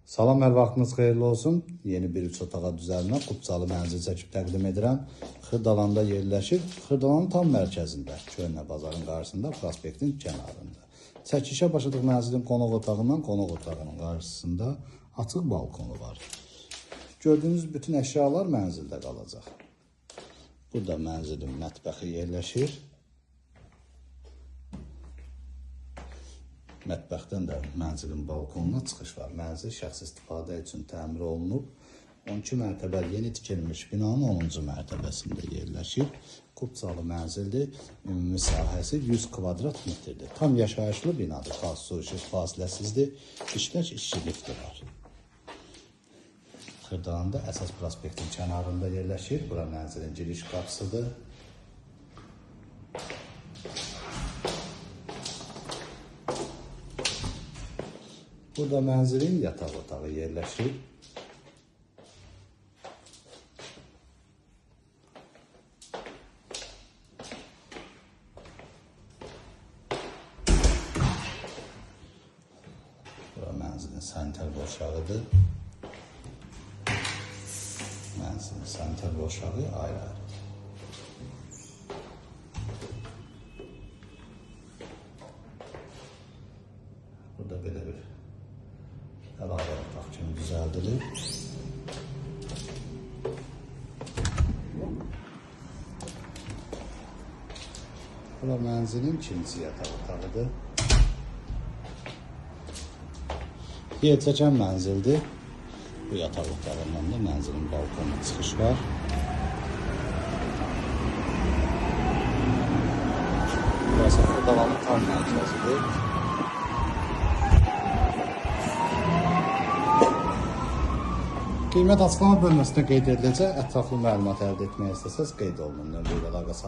Salam, hər vaxtınız xeyirli olsun. Yeni bir 3 otağa düzəlmə Qubçalı mənzil çəkib təqdim edirəm. Xırdalanda yerləşir. Xırdalanın tam mərkəzində, Köhnə bazarın qarşısında, prospektin kənarında. Çəkişə başladıq mənzilin qonaq otağından, qonaq otağının qarşısında açıq balkonu var. Gördüyünüz bütün əşyalar mənzildə qalacaq. Burada mənzilin mətbəxi yerləşir. Mətbəxdən də mənzilin balkonuna çıxış var. Mənzil şəxsi istifadə üçün təmir olunub. 12 mərtəbəli yeni tikilmiş binanın 10-cu mərtəbəsində yerləşir. Qubçalı mənzildir. Ümumi sahəsi 100 kvadrat metrdir. Tam yaşayışlı binadır. Qaz, su, işıq fasiləsizdir. İşlək işçi lifti var. Xırdalanda əsas prospektin kənarında yerləşir. Bura mənzilin giriş qapısıdır. Burada mənzilin yataq otağı yerləşir. Burada mənzilin sanitar boşağıdır. Mənzilin sanitar boşağı ayrı-ayrı. Burada belə bir əlavə otaq kimi düzəldilir. Bura mənzilin ikinci yataq otağıdır. Yer çəkən mənzildir. Bu yataq otağından da mənzilin balkonuna çıxış var. Burası Xırdalanın tam mərkəzidir. Qiymət açıqlama bölməsində qeyd ediləcək. Ətraflı məlumat əldə etmək istəsəz qeyd olunun. Növbəyə əlaqə saxlayın.